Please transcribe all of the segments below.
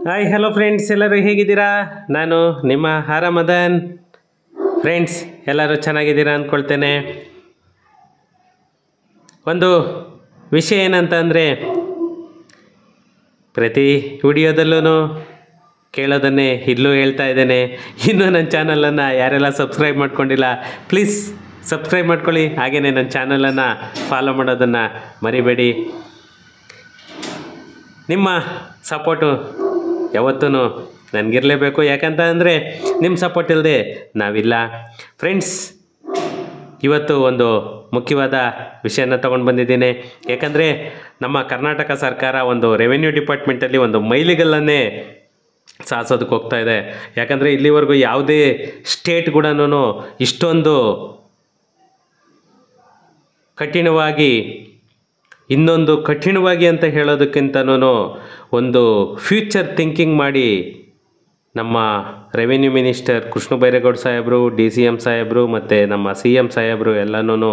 Hi hello friends, ಎಲ್ಲರೂ ಹೇಗಿದ್ದೀರಾ? ನಾನು ನಿಮ್ಮ ಮದನ್. ಫ್ರೆಂಡ್ಸ್, ಎಲ್ಲರೂ ಚೆನ್ನಾಗಿದ್ದೀರಾ ಅಂದ್ಕೊಳ್ತೇನೆ. ಒಂದು ವಿಷಯ ಏನಂತಂದರೆ, ಪ್ರತಿ ವಿಡಿಯೋದಲ್ಲೂ ಕೇಳೋದನ್ನೇ ಇಲ್ಲೂ ಹೇಳ್ತಾ ಇದ್ದೇನೆ. ಇನ್ನೂ ನನ್ನ ಚಾನಲನ್ನು ಯಾರೆಲ್ಲ ಸಬ್ಸ್ಕ್ರೈಬ್ ಮಾಡ್ಕೊಂಡಿಲ್ಲ, ಪ್ಲೀಸ್ ಸಬ್ಸ್ಕ್ರೈಬ್ ಮಾಡ್ಕೊಳ್ಳಿ. ಹಾಗೆಯೇ ನನ್ನ ಚಾನಲನ್ನು ಫಾಲೋ ಮಾಡೋದನ್ನು ಮರಿಬೇಡಿ. ನಿಮ್ಮ ಸಪೋರ್ಟು ಯಾವತ್ತೂ ನನಗಿರಲೇಬೇಕು. ಯಾಕಂತ ಅಂದರೆ ನಿಮ್ಮ ಸಪೋರ್ಟ್ ಇಲ್ಲದೆ ನಾವಿಲ್ಲ. ಫ್ರೆಂಡ್ಸ್, ಇವತ್ತು ಒಂದು ಮುಖ್ಯವಾದ ವಿಷಯನ ತೊಗೊಂಡು ಬಂದಿದ್ದೀನಿ. ಯಾಕಂದರೆ ನಮ್ಮ ಕರ್ನಾಟಕ ಸರ್ಕಾರ ಒಂದು ರೆವೆನ್ಯೂ ಡಿಪಾರ್ಟ್ಮೆಂಟಲ್ಲಿ ಒಂದು ಮೈಲಿಗಲ್ಲನ್ನೇ ಸಾಧಿಸೋದಕ್ಕೆ ಹೋಗ್ತಾ ಇದೆ. ಯಾಕಂದರೆ ಇಲ್ಲಿವರೆಗೂ ಯಾವುದೇ ಸ್ಟೇಟ್ ಕೂಡ ಇಷ್ಟೊಂದು ಕಠಿಣವಾಗಿ, ಇನ್ನೊಂದು ಕಠಿಣವಾಗಿ ಅಂತ ಹೇಳೋದಕ್ಕಿಂತನೂ ಒಂದು ಫ್ಯೂಚರ್ ಥಿಂಕಿಂಗ್ ಮಾಡಿ ನಮ್ಮ ರೆವೆನ್ಯೂ ಮಿನಿಸ್ಟರ್ ಕೃಷ್ಣ ಬೈರೇಗೌಡ ಸಾಹೇಬರು, DCM ಸಾಹೇಬರು ಮತ್ತು ನಮ್ಮ CM ಸಾಹೇಬರು ಎಲ್ಲನೂ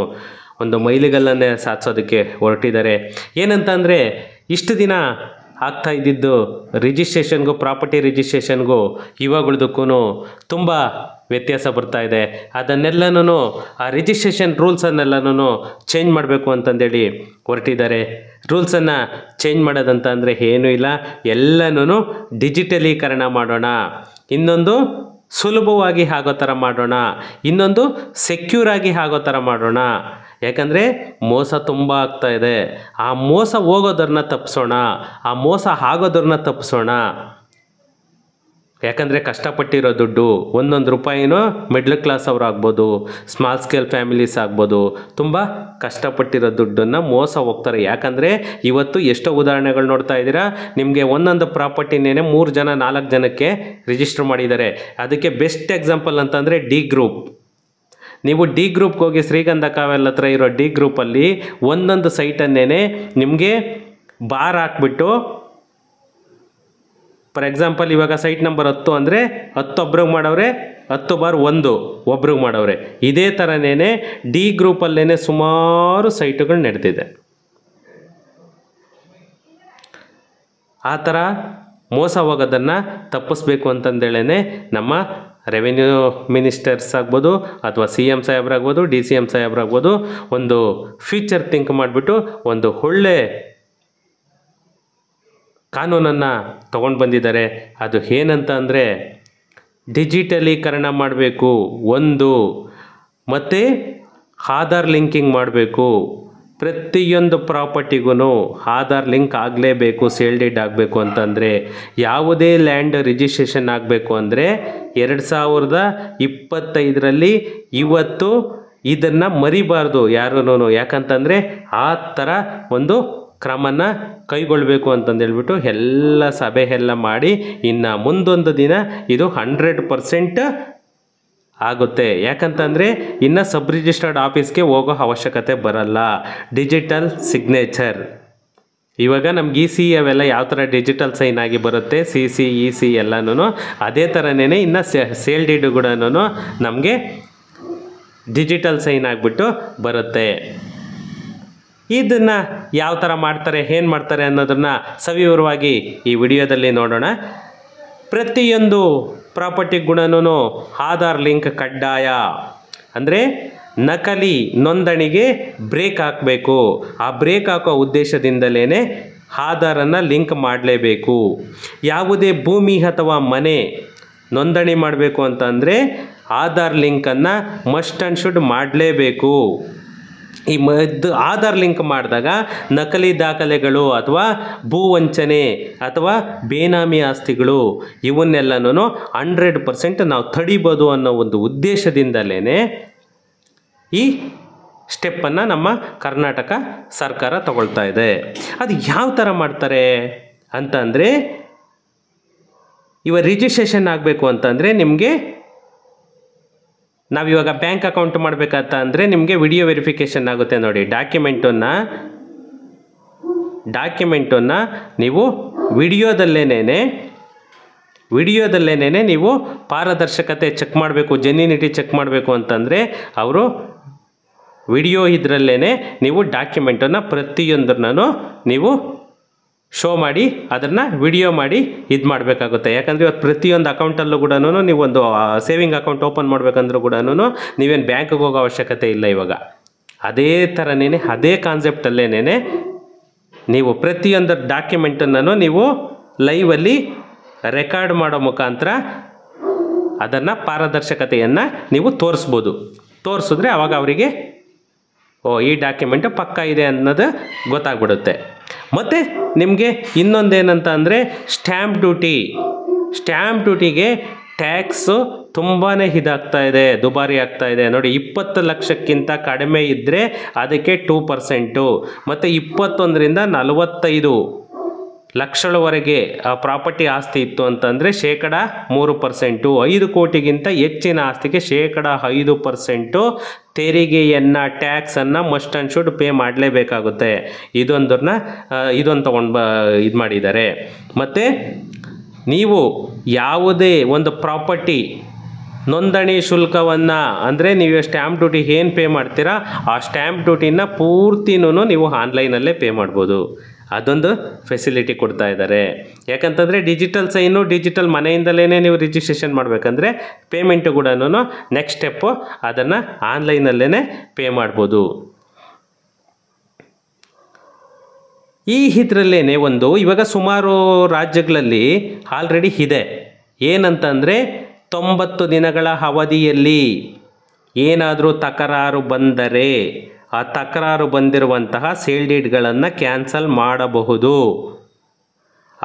ಒಂದು ಮೈಲಿಗಲ್ಲನ್ನೇ ಸಾಧಿಸೋದಕ್ಕೆ ಹೊರಟಿದ್ದಾರೆ. ಏನಂತಂದರೆ, ಇಷ್ಟು ದಿನ ಆಗ್ತಾ ಇದ್ದಿದ್ದು ರಿಜಿಸ್ಟ್ರೇಷನ್ಗೂ, ಪ್ರಾಪರ್ಟಿ ರಿಜಿಸ್ಟ್ರೇಷನ್ಗೂ ಇವಾಗಳ್ದಕ್ಕೂ ತುಂಬ ವ್ಯತ್ಯಾಸ ಬರ್ತಾ ಇದೆ. ಅದನ್ನೆಲ್ಲನೂ, ಆ ರಿಜಿಸ್ಟ್ರೇಷನ್ ರೂಲ್ಸನ್ನೆಲ್ಲನೂ ಚೇಂಜ್ ಮಾಡಬೇಕು ಅಂತಂದೇಳಿ ಹೊರಟಿದ್ದಾರೆ. ರೂಲ್ಸನ್ನು ಚೇಂಜ್ ಮಾಡೋದಂತ ಅಂದರೆ ಏನೂ ಇಲ್ಲ, ಎಲ್ಲನೂ ಡಿಜಿಟಲೀಕರಣ ಮಾಡೋಣ, ಇನ್ನೊಂದು ಸುಲಭವಾಗಿ ಆಗೋ ಥರ ಮಾಡೋಣ, ಇನ್ನೊಂದು ಸೆಕ್ಯೂರಾಗಿ ಆಗೋ ಥರ ಮಾಡೋಣ. ಯಾಕಂದರೆ ಮೋಸ ತುಂಬ ಆಗ್ತಾ ಇದೆ. ಆ ಮೋಸ ಹೋಗೋದನ್ನ ತಪ್ಪಿಸೋಣ, ಆ ಮೋಸ ಆಗೋದನ್ನ ತಪ್ಪಿಸೋಣ. ಯಾಕಂದರೆ ಕಷ್ಟಪಟ್ಟಿರೋ ದುಡ್ಡು, ಒಂದೊಂದು ರೂಪಾಯಿನೂ ಮಿಡ್ಲ್ ಕ್ಲಾಸ್ ಅವ್ರು ಆಗ್ಬೋದು, ಸ್ಮಾಲ್ ಸ್ಕೇಲ್ ಫ್ಯಾಮಿಲೀಸ್ ಆಗ್ಬೋದು, ತುಂಬ ಕಷ್ಟಪಟ್ಟಿರೋ ದುಡ್ಡನ್ನು ಮೋಸ ಹೋಗ್ತಾರೆ. ಯಾಕಂದರೆ ಇವತ್ತು ಎಷ್ಟೋ ಉದಾಹರಣೆಗಳು ನೋಡ್ತಾ ಇದ್ದೀರಾ. ನಿಮಗೆ ಒಂದೊಂದು ಪ್ರಾಪರ್ಟಿನೇ 3 ಜನ 4 ಜನಕ್ಕೆ ರಿಜಿಸ್ಟರ್ ಮಾಡಿದ್ದಾರೆ. ಅದಕ್ಕೆ ಬೆಸ್ಟ್ ಎಕ್ಸಾಂಪಲ್ ಅಂತಂದರೆ ಡಿ ಗ್ರೂಪ್. ನೀವು ಡಿ ಗ್ರೂಪ್ಗೆ ಹೋಗಿ, ಶ್ರೀಗಂಧ ಕಾವೆಲ್ ಹತ್ರ ಇರೋ ಡಿ ಗ್ರೂಪಲ್ಲಿ ಒಂದೊಂದು ಸೈಟನ್ನೇ ನಿಮಗೆ ಬಾರ್ ಹಾಕ್ಬಿಟ್ಟು, ಫಾರ್ ಎಕ್ಸಾಂಪಲ್ ಇವಾಗ ಸೈಟ್ ನಂಬರ್ 10 ಅಂದರೆ 10 ಒಬ್ರಿಗೆ ಮಾಡವ್ರೆ, 10 ಬಾರ್ 1 ಒಬ್ರಿಗೆ ಮಾಡವ್ರೆ. ಇದೇ ಥರನೇ ಡಿ ಗ್ರೂಪಲ್ಲೇ ಸುಮಾರು ಸೈಟುಗಳು ನಡೆದಿದೆ. ಆ ಥರ ಮೋಸ ಹೋಗೋದನ್ನು ತಪ್ಪಿಸ್ಬೇಕು ಅಂತಂದೇಳೇ ನಮ್ಮ ರೆವೆನ್ಯೂ ಮಿನಿಸ್ಟರ್ಸ್ ಆಗ್ಬೋದು, ಅಥವಾ CM ಸಾಹೇಬ್ರಾಗ್ಬೋದು, DCM ಸಾಹೇಬ್ರಾಗ್ಬೋದು, ಒಂದು ಫ್ಯೂಚರ್ ಥಿಂಕ್ ಮಾಡಿಬಿಟ್ಟು ಒಂದು ಒಳ್ಳೆ ಕಾನೂನನ್ನು ತೊಗೊಂಡು ಬಂದಿದ್ದಾರೆ. ಅದು ಏನಂತ ಅಂದರೆ, ಡಿಜಿಟಲೀಕರಣ ಮಾಡಬೇಕು ಒಂದು, ಮತ್ತು ಆಧಾರ್ ಲಿಂಕಿಂಗ್ ಮಾಡಬೇಕು. ಪ್ರತಿಯೊಂದು ಪ್ರಾಪರ್ಟಿಗೂ ಆಧಾರ್ ಲಿಂಕ್ ಆಗಲೇಬೇಕು. ಸೇಲ್ ಡೀಡ್ ಆಗಬೇಕು ಅಂತಂದರೆ, ಯಾವುದೇ ಲ್ಯಾಂಡ್ ರಿಜಿಸ್ಟ್ರೇಷನ್ ಆಗಬೇಕು ಅಂದರೆ 2025ರಲ್ಲಿ ಇವತ್ತು ಇದನ್ನು ಮರಿಬಾರ್ದು ಯಾರೂ. ಯಾಕಂತಂದರೆ ಆ ಥರ ಒಂದು ಕ್ರಮನ ಕೈಗೊಳ್ಳಬೇಕು ಅಂತಂದೇಳ್ಬಿಟ್ಟು ಎಲ್ಲ ಸಭೆ ಎಲ್ಲ ಮಾಡಿ, ಇನ್ನು ಮುಂದೊಂದು ದಿನ ಇದು 100% ಆಗುತ್ತೆ. ಯಾಕಂತಂದರೆ ಇನ್ನು ಸಬ್ ರಿಜಿಸ್ಟರ್ಡ್ ಆಫೀಸ್ಗೆ ಹೋಗೋ ಅವಶ್ಯಕತೆ ಬರಲ್ಲ. ಡಿಜಿಟಲ್ ಸಿಗ್ನೇಚರ್ ಇವಾಗ ನಮ್ಗೆ EC ಅವೆಲ್ಲ ಯಾವ ಥರ ಡಿಜಿಟಲ್ ಸೈನ್ ಆಗಿ ಬರುತ್ತೆ, CC EC ಎಲ್ಲನೂ ಅದೇ ಥರನೇ ಇನ್ನು ಸೇಲ್ ಡೀಡು ಕೂಡ ನಮಗೆ ಡಿಜಿಟಲ್ ಸೈನ್ ಆಗಿಬಿಟ್ಟು ಬರುತ್ತೆ. ಇದನ್ನು ಯಾವ ಥರ ಮಾಡ್ತಾರೆ, ಏನು ಮಾಡ್ತಾರೆ ಅನ್ನೋದನ್ನು ಸವಿವರವಾಗಿ ಈ ವಿಡಿಯೋದಲ್ಲಿ ನೋಡೋಣ. ಪ್ರತಿಯೊಂದು ಪ್ರಾಪರ್ಟಿ ಗುಣನೂ ಆಧಾರ್ ಲಿಂಕ್ ಕಡ್ಡಾಯ. ಅಂದರೆ ನಕಲಿ ನೋಂದಣಿಗೆ ಬ್ರೇಕ್ ಹಾಕಬೇಕು. ಆ ಬ್ರೇಕ್ ಹಾಕೋ ಉದ್ದೇಶದಿಂದಲೇ ಆಧಾರನ್ನು ಲಿಂಕ್ ಮಾಡಲೇಬೇಕು. ಯಾವುದೇ ಭೂಮಿ ಅಥವಾ ಮನೆ ನೋಂದಣಿ ಮಾಡಬೇಕು ಅಂತಂದರೆ ಆಧಾರ್ ಲಿಂಕನ್ನು ಮಸ್ಟ್ ಆ್ಯಂಡ್ ಶುಡ್ ಮಾಡಲೇಬೇಕು. ಈ ಆಧಾರ್ ಲಿಂಕ್ ಮಾಡಿದಾಗ ನಕಲಿ ದಾಖಲೆಗಳು ಅಥವಾ ಭೂವಂಚನೆ ಅಥವಾ ಬೇನಾಮಿ ಆಸ್ತಿಗಳು ಇವನ್ನೆಲ್ಲನೂ 100% ನಾವು ತಡಿಬೋದು ಅನ್ನೋ ಒಂದು ಉದ್ದೇಶದಿಂದಲೇ ಈ ಸ್ಟೆಪ್ಪನ್ನು ನಮ್ಮ ಕರ್ನಾಟಕ ಸರ್ಕಾರ ತಗೊಳ್ತಾ ಇದೆ. ಅದು ಯಾವ ಥರ ಮಾಡ್ತಾರೆ ಅಂತಂದರೆ, ಇವಾಗ ರಿಜಿಸ್ಟ್ರೇಷನ್ ಆಗಬೇಕು ಅಂತಂದರೆ ನಿಮಗೆ, ನಾವಿವಾಗ ಬ್ಯಾಂಕ್ ಅಕೌಂಟ್ ಮಾಡಬೇಕಂತ ಅಂದರೆ ನಿಮಗೆ ವಿಡಿಯೋ ವೆರಿಫಿಕೇಷನ್ ಆಗುತ್ತೆ ನೋಡಿ. ಡಾಕ್ಯುಮೆಂಟನ್ನು ನೀವು ವಿಡಿಯೋದಲ್ಲೇನೆ ನೀವು ಪಾರದರ್ಶಕತೆ ಚೆಕ್ ಮಾಡಬೇಕು, ಜೆನ್ಯೂನಿಟಿ ಚೆಕ್ ಮಾಡಬೇಕು ಅಂತಂದರೆ ಅವರು ವಿಡಿಯೋ ಇದರಲ್ಲೇ ನೀವು ಡಾಕ್ಯುಮೆಂಟನ್ನು ಪ್ರತಿಯೊಂದನ್ನು ನೀವು ಶೋ ಮಾಡಿ ಅದನ್ನು ವಿಡಿಯೋ ಮಾಡಿ ಇದು ಮಾಡಬೇಕಾಗುತ್ತೆ. ಯಾಕಂದರೆ ಇವತ್ತು ಪ್ರತಿಯೊಂದು ಅಕೌಂಟಲ್ಲೂ ಕೂಡ ನೀವು ಒಂದು ಸೇವಿಂಗ್ ಅಕೌಂಟ್ ಓಪನ್ ಮಾಡಬೇಕಂದ್ರೂ ಕೂಡ ನೀವೇನು ಬ್ಯಾಂಕಿಗೆ ಹೋಗೋ ಅವಶ್ಯಕತೆ ಇಲ್ಲ. ಇವಾಗ ಅದೇ ಥರನೇ ಅದೇ ಕಾನ್ಸೆಪ್ಟಲ್ಲೇನೇ ನೀವು ಪ್ರತಿಯೊಂದು ಡಾಕ್ಯುಮೆಂಟನ್ನು ನೀವು ಲೈವಲ್ಲಿ ರೆಕಾರ್ಡ್ ಮಾಡೋ ಮುಖಾಂತರ ಅದನ್ನು ಪಾರದರ್ಶಕತೆಯನ್ನು ನೀವು ತೋರಿಸಿದ್ರೆ ಆವಾಗ ಅವರಿಗೆ ಈ ಡಾಕ್ಯುಮೆಂಟು ಪಕ್ಕಾ ಇದೆ ಅನ್ನೋದು ಗೊತ್ತಾಗ್ಬಿಡುತ್ತೆ. ಮತ್ತು ನಿಮಗೆ ಇನ್ನೊಂದೇನಂತ ಅಂದರೆ ಸ್ಟ್ಯಾಂಪ್ ಡ್ಯೂಟಿಗೆ ಟ್ಯಾಕ್ಸು ತುಂಬಾ ಇದಾಗ್ತಾ ಇದೆ, ದುಬಾರಿ ಆಗ್ತಾ ಇದೆ ನೋಡಿ. 20 ಲಕ್ಷಕ್ಕಿಂತ ಕಡಿಮೆ ಇದ್ದರೆ ಅದಕ್ಕೆ 2%, ಮತ್ತು 21ರಿಂದ 45 ಲಕ್ಷಗಳವರೆಗೆ ಆ ಪ್ರಾಪರ್ಟಿ ಆಸ್ತಿ ಇತ್ತು ಅಂತಂದರೆ 3%, 5 ಕೋಟಿಗಿಂತ ಹೆಚ್ಚಿನ ಆಸ್ತಿಗೆ 5% ತೆರಿಗೆಯನ್ನು ಟ್ಯಾಕ್ಸನ್ನು ಮಸ್ಟ್ ಆ್ಯಂಡ್ ಶುಡ್ ಪೇ ಮಾಡಲೇಬೇಕಾಗುತ್ತೆ. ಇದೊಂದು ತೊಗೊಂಡು ಇದು ಮಾಡಿದ್ದಾರೆ. ಮತ್ತು ನೀವು ಯಾವುದೇ ಒಂದು ಪ್ರಾಪರ್ಟಿ ನೋಂದಣಿ ಶುಲ್ಕವನ್ನು ಅಂದರೆ ನೀವು ಸ್ಟ್ಯಾಂಪ್ ಡ್ಯೂಟಿ ಏನು ಪೇ ಮಾಡ್ತೀರಾ ಆ ಸ್ಟ್ಯಾಂಪ್ ಡ್ಯೂಟಿನ ಪೂರ್ತಿನೂ ನೀವು ಆನ್ಲೈನಲ್ಲೇ ಪೇ ಮಾಡ್ಬೋದು. ಅದೊಂದು ಫೆಸಿಲಿಟಿ ಕೊಡ್ತಾ ಇದ್ದಾರೆ. ಯಾಕಂತಂದರೆ ಡಿಜಿಟಲ್ ಸೈನು, ಡಿಜಿಟಲ್ ಮನೆಯಿಂದಲೇ ನೀವು ರಿಜಿಸ್ಟ್ರೇಷನ್ ಮಾಡಬೇಕಂದ್ರೆ ಪೇಮೆಂಟು ಕೂಡ ನೆಕ್ಸ್ಟ್ ಸ್ಟೆಪ್ಪು ಅದನ್ನು ಆನ್ಲೈನಲ್ಲೇ ಪೇ ಮಾಡ್ಬೋದು. ಈ ಇದರಲ್ಲೇ ಇವಾಗ ಸುಮಾರು ರಾಜ್ಯಗಳಲ್ಲಿ ಆಲ್ರೆಡಿ ಇದೆ. ಏನಂತಂದರೆ 90 ದಿನಗಳ ಅವಧಿಯಲ್ಲಿ ಏನಾದರೂ ತಕರಾರು ಬಂದರೆ ಆ ತಕರಾರು ಬಂದಿರುವಂತಹ ಸೇಲ್ ಡೀಡ್ಗಳನ್ನು ಕ್ಯಾನ್ಸಲ್ ಮಾಡಬಹುದು.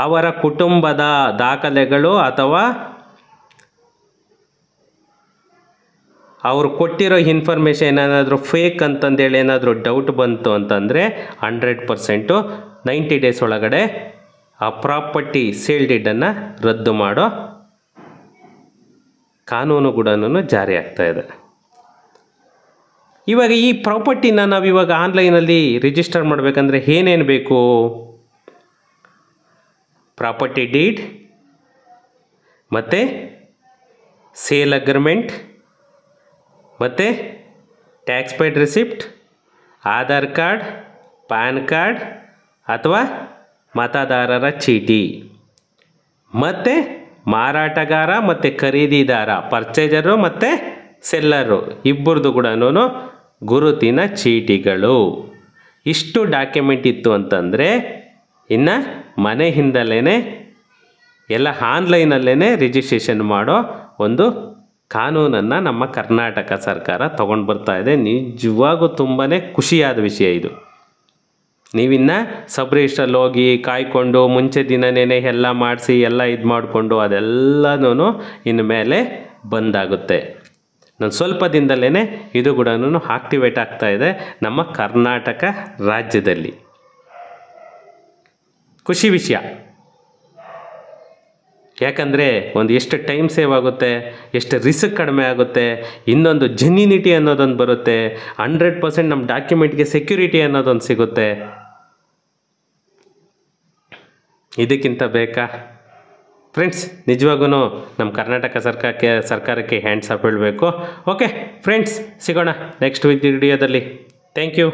ಅವರ ಕುಟುಂಬದ ದಾಖಲೆಗಳು ಅಥವಾ ಅವರು ಕೊಟ್ಟಿರೋ ಇನ್ಫಾರ್ಮೇಷನ್ ಏನಾದರೂ ಫೇಕ್ ಅಂತಂದೇಳಿ ಏನಾದರೂ ಡೌಟ್ ಬಂತು ಅಂತಂದರೆ 100% 90 ಡೇಸ್ ಒಳಗಡೆ ಆ ಪ್ರಾಪರ್ಟಿ ಸೇಲ್ ಡೀಡನ್ನು ರದ್ದು ಮಾಡೋ ಕಾನೂನು ಕೂಡ ಜಾರಿ ಆಗ್ತಾ ಇದೆ. ಇವಾಗ ಈ ಪ್ರಾಪರ್ಟಿನ ನಾವು ಇವಾಗ ಆನ್ಲೈನಲ್ಲಿ ರಿಜಿಸ್ಟರ್ ಮಾಡಬೇಕಂದ್ರೆ ಏನೇನು ಬೇಕು? ಪ್ರಾಪರ್ಟಿ ಡೀಡ್, ಮತ್ತು ಸೇಲ್ ಅಗ್ರಿಮೆಂಟ್, ಮತ್ತು tax paid receipt, Aadhaar card, PAN card ಅಥವಾ ಮತದಾರರ ಚೀಟಿ, ಮತ್ತು ಮಾರಾಟಗಾರ ಮತ್ತು ಖರೀದಿದಾರ, ಪರ್ಚೇಸರು ಮತ್ತು ಸೆಲ್ಲರು ಇಬ್ಬರದು ಕೂಡ ಗುರುತಿನ ಚೀಟಿಗಳು. ಇಷ್ಟು ಡಾಕ್ಯುಮೆಂಟ್ ಇತ್ತು ಅಂತಂದರೆ ಇನ್ನು ಮನೆಯಿಂದಲೇ ಎಲ್ಲ ಆನ್ಲೈನಲ್ಲೇ ರಿಜಿಸ್ಟ್ರೇಷನ್ ಮಾಡೋ ಒಂದು ಕಾನೂನನ್ನು ನಮ್ಮ ಕರ್ನಾಟಕ ಸರ್ಕಾರ ತಗೊಂಡು ಬರ್ತಾ ಇದೆ. ನಿಜವಾಗೂ ತುಂಬಾ ಖುಷಿಯಾದ ವಿಷಯ ಇದು. ನೀವಿನ್ನು ಸಬ್ ರಿಜಿಸ್ಟ್ರಲ್ಲಿ ಹೋಗಿ ಕಾಯ್ಕೊಂಡು ಮುಂಚೆ ದಿನನೇ ಎಲ್ಲ ಮಾಡಿಸಿ ಎಲ್ಲ ಇದು ಮಾಡಿಕೊಂಡು ಅದೆಲ್ಲನೂ ಇನ್ನು ಮೇಲೆ ಬಂದಾಗುತ್ತೆ. ನಾನು ಸ್ವಲ್ಪ ದಿನದಲ್ಲೇ ಇದು ಕೂಡ ಆಕ್ಟಿವೇಟ್ ಆಗ್ತಾ ಇದೆ ನಮ್ಮ ಕರ್ನಾಟಕ ರಾಜ್ಯದಲ್ಲಿ. ಖುಷಿ ವಿಷಯ. ಯಾಕಂದರೆ ಎಷ್ಟು ಟೈಮ್ ಸೇವ್ ಆಗುತ್ತೆ, ಎಷ್ಟು ರಿಸ್ಕ್ ಕಡಿಮೆ ಆಗುತ್ತೆ, ಇನ್ನೊಂದು ಜೆನ್ಯೂನಿಟಿ ಅನ್ನೋದೊಂದು ಬರುತ್ತೆ, 100% ನಮ್ಮ ಡಾಕ್ಯುಮೆಂಟ್ಗೆ ಸೆಕ್ಯೂರಿಟಿ ಅನ್ನೋದೊಂದು ಸಿಗುತ್ತೆ. ಇದಕ್ಕಿಂತ ಬೇಕಾ ಫ್ರೆಂಡ್ಸ್? ನಿಜವಾಗೂ ನಮ್ಮ ಕರ್ನಾಟಕ ಸರ್ಕಾರಕ್ಕೆ ಹ್ಯಾಂಡ್ಸ್ ಅಪ್ ಹೇಳಬೇಕು. ಓಕೆ ಫ್ರೆಂಡ್ಸ್, ಸಿಗೋಣ ನೆಕ್ಸ್ಟ್ ವಿಡಿಯೋದಲ್ಲಿ. Thank you.